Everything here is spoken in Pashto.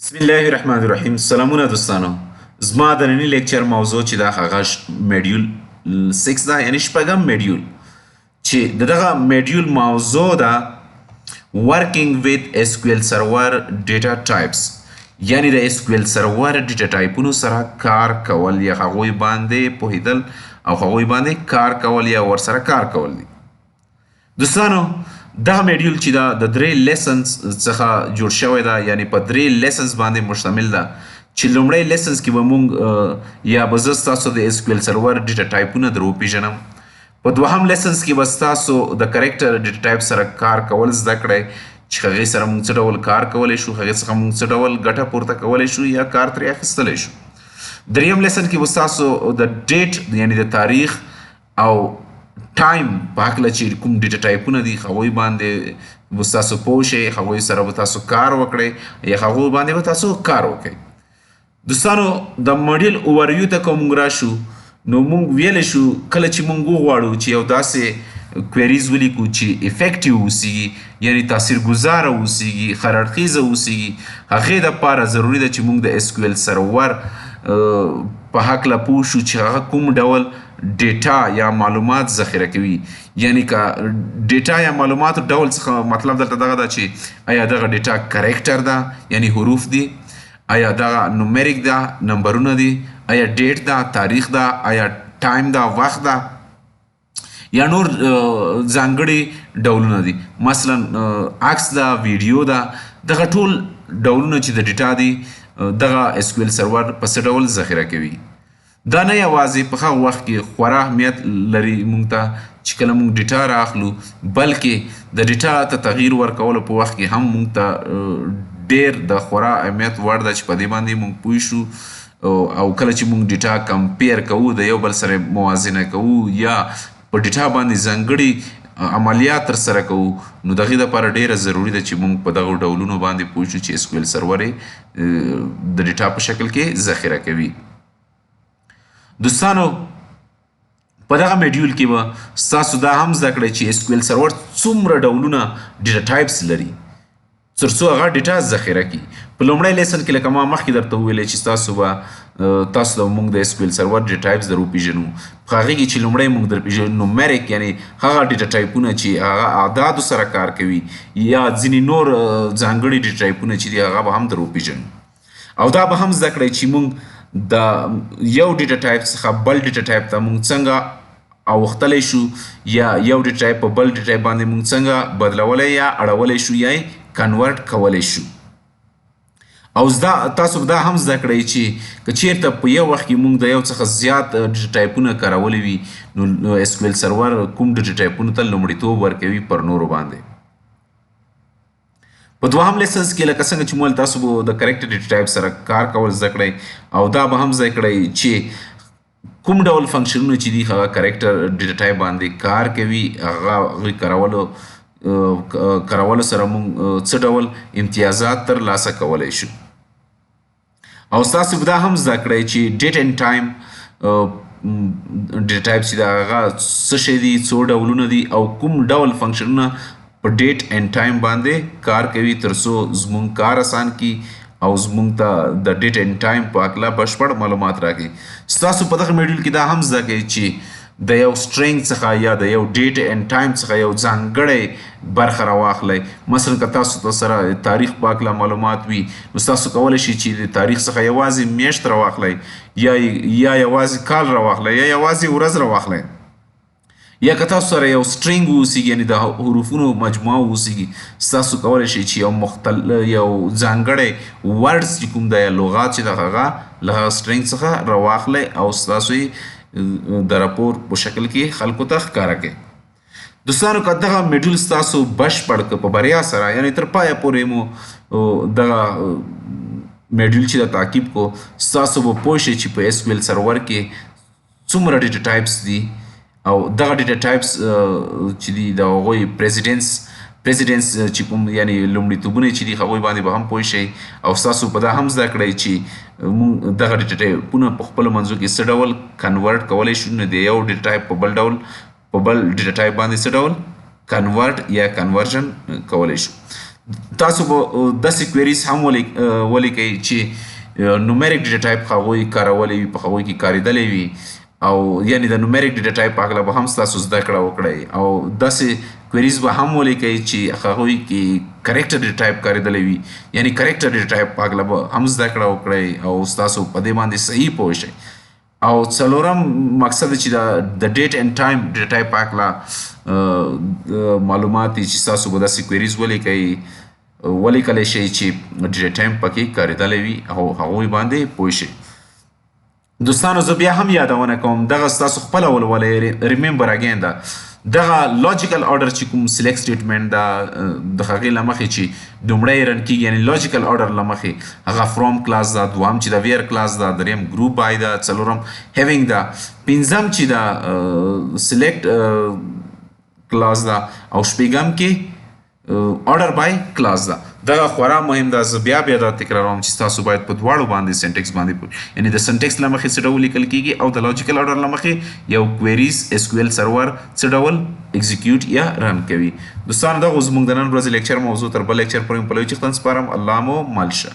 بسم الله الرحمن الرحیم. سلامونه دوستانو. زما د ننني لیکچر موضوع چې دا هغه میډیول 6 دا یعنی شپږم میډیول چې دغه میډیول موضوع دا working with SQL server data types یعنی د SQL server data typeونو سره کار کول یا هغوی باندې پوهیدل او هغوی باندې کار کول یا ور سره کار کول دي. دوستانو دا میډیول چې دا د درې لیسنز څخه جوړ شوی دا یعنی په درې لیسنز باندې مشتمل ده چې لومړی لیسنز کې به موږ یا به زه ستاسو د SQL سرور ډیټا ټایپونه در وپېژنم. په دوهم لیسنز کې به ستاسو د کریکټر ډیټا ټایپ سره کار کول زده کړئ چې هغې سره موږ څه ډول کار کولی شو، هغې څخه موږ څه ډول ګټه پورته کولی شو یا کار ترې اخیستلی شو. دریم لیسن کې به ستاسو د ډیټ یعنی د تاریخ او ټایم په هکله چې کوم ډیټا ټایپونه دي هغوی باندې به ستاسو پوه شئ، هغوی سره به تاسو کار وکړئ یا هغوی باندې به تاسو کار وکړئ. دوستانو د ماډیول اوورویو ته که موږ راشو نو موږ ویلی شو کله چې موږ وغواړو چې یو داسې کویریز ولیکو چې افیکټیو اوسیږي یعنی تاثیرګذاره اوسیږي، ښه اړخیزه اوسیږي، هغې دپاره ضروري ده چې موږ د SQL سرور په هکله پوه شو چې هغه کوم ډول ډیټا یا معلومات ذخیره کوي. یعنی که ډیټا یا معلوماتو ډول څخه مطلب دلته دغه ده چې آیا دغه ډیټا کریکټر ده یعنی حروف دي، آیا دغه نومریک ده نمبرونه دي، آیا ډیټ ده تاریخ ده، آیا ټایم ده وخت ده یا نور ځانګړي ډولونه دي، مثلا عکس ده ویډیو ده. دغه ټول ډولونه چې د ډیټا دي دغه SQL سرور په څه ډول ذخیره کوي. دا نه یوازې په هغه وخت کې خورا اهمیت لري موږ ته چې کله موږ ډیټا رااخلو، بلکې د ډیټا ته تغییر ورکولو په وخت کې هم موږ ته ډیر د خورا اهمیت وړ ده چې په دې باندې موږ پوه شو او کله چې موږ ډیټا کمپیر کوو د یو بل سره موازنه کوو یا په ډیټا باندې ځانګړي عملیات ترسره کوو نو د هغې دپاره ډیره ضروري ده چې موږ په دغو ډولونو باندې پوه شو چې SQL سرور یې د ډیټا په شکل کې ذخیره کوي. دوستانو په دغه میډیول کې به ستاسو دا هم زده کړئ چې SQL سرور څومره ډولونه ډیټا ټایپس لري تر څو هغه ډیټا ذخیره کړي. په لومړی لیسن کې لکه ما مخکې درته وویلی چې تاسو ته موږ د SQL سرور ډیټا ټایپس در وپېژنو. په هغې کې چې لومړی موږ در پېژنو نومریک یعنی هغه ډیټا ټایپونه چې هغه اعدادو سره کار کوي یا ځینې نور ځانګړي ډیټا ټایپونه چې دي هغه به هم در وپېژنو او دا به هم زده کړئ چې موږ د یو ډیټا ټایپ څخه بل ډیټا ټایپ ته موږ څنګه اوښتلی شو یا یو ډیټا ټایپ په بل ډیټا ټایپ باندې موږ څنګه بدلولی یا اړولی شو یا یې کنورټ کولی شو. او تاسو دا هم زده کړئ چې که چیرته په یو وخت کې موږ د یو څخه زیات ډیټا ټایپونه کارولی وي نو SQL سرور کوم ډیټا ټایپونو ته لومړیتوب ورکوي پر نورو باندې. په دوهم لیسنز کې لکه څنګه چې مول تاسو به د کریکټر ډیټا ټایپ سره کار کول زده کړئ او دا به هم زده کړئ چې کوم ډول فنکشنونه چې دي هغه کریکټر ډیټا ټایپ باندې کار کوي، هغه کارولو سره موږ څه ډول امتیازات ترلاسه کولی شو. او ستاسو به دا هم زده کړئ چې ډیټ اینډ ټایم ډیټا ټایپ چې د هغه څه شی دي، څو ډولونه دي او کوم ډول فنکشنونه په ډیټ اینډ ټایم باندې کار کوي تر څو زموږ کار اسان کړي او زموږ ته د ډیټ اینډ ټایم په هکله بشپړ معلومات راکړي. ستاسو په دغه میډیول کې دا هم زده کوئ چې د یو سټرینګ څخه یا د یو ډیټ اینډ ټایم څخه یو ځانګړی برخه راواخلئ. مثلا که تاسو ته سره تاریخ په هکله معلومات وي نو تاسو کولی شئ چې د تاریخ څخه یوازې میاشت راواخلئ یا یوازې کال راواخلئ یا یوازې ورځ راواخلئ. یا که تاسو سره یو سټرینګ اوسیږي یعنې د حروفونو مجموعه اوسیږي ستاسو کولی شئ چې یو ځانګړی ورډز چې کوم دی یا لغات چې د هغه له هغه سټرینګ څخه راواخلئ او ستاسو یې د راپور په شکل کې خلکو ته ښکاره کړئ. دوستانو که دغه میډیول ستاسو بشپړ که په بریا سره یعنې تر پایه پورې مو دغه میډیول چې د تعقیب کو ستاسو به پوه شئ چې په SQL سرور کې څومره ډیټا ټایپس دي او دغه ډیټا ټایپس چې دي د هغوی پریزیډنس چې کوم یعنی لومړیتوبونه چې دي هغوی باندې به هم پوه شئ او ستاسو په دا هم زده کړئ چې موږ دغه ډیټا ټایپونه په خپلو منځو کې څه ډول کنورټ کولی شو نو د یو ډیټا ټایپ په بل ډیټا ټایپ باندې څه ډول کنورټ یا کنورژن کولی شو. تاسو به داسې کویریز هم ولیکئ چې نومریک ډیټا ټایپ هغوی کارولی وي، په هغوی کې کارېدلی وي، او یعنې د نومریک ډیټا ټایپ په هکله به هم ستاسو زده کړه وکړئ، او داسې کویریز به هم ولیکئ چې هغوی کې کریکټر ډیټا ټایپ کارېدلی وي، یعنې کریکټر ډیټا ټایپ په هکله به هم زده کړه وکړئ او ستاسو په دې باندې صحیح پوه شئ. او څلورم مقصد چې د ډیټ اینډ ټایم ډیټا ټایپ په هکله معلومات دي چې تاسو به داسې کویریز ولیکلی شئ چې ډیټا ټایم پکې کارېدلی وي او هغوی باندې پوه شئ. دوستانو زه بیا هم یادونه کوم، دغه ستاسو خپله ولولئ. ریممبر اګین دغه لاجیکل آرډر چې کوم سلیکټ سټیټمنټ ده د هغې له مخې چې لومړی رن کېږي، یعنې لاجیکل آرډر له مخې هغه فرام کلاس ده، دوهم چې د ویر کلاس ده، دریم ګروپ بای ده، څلورم هیوینګ ده، پنځم چې ده سلیکټ کلاس ده، او شپږم کې آرډر بای کلاس ده. دغه خورا مهم ده. زه بیا دا تکراروم چې تاسو باید په دواړو باندې سنټکس باندې پوه، یعنې د سنټکس له مخې څه ډول لیکل کېږي او د لاجیکل آرډر له مخې یو کویریز SQL سرور څه ډول ایگزیکیوټ یا رن کوي. دوستانو دغه زموږ د نن ورځې لیکچر موضوع تر بل لیکچر پورې په لوی چښتن سپارم. الله مو مل شه.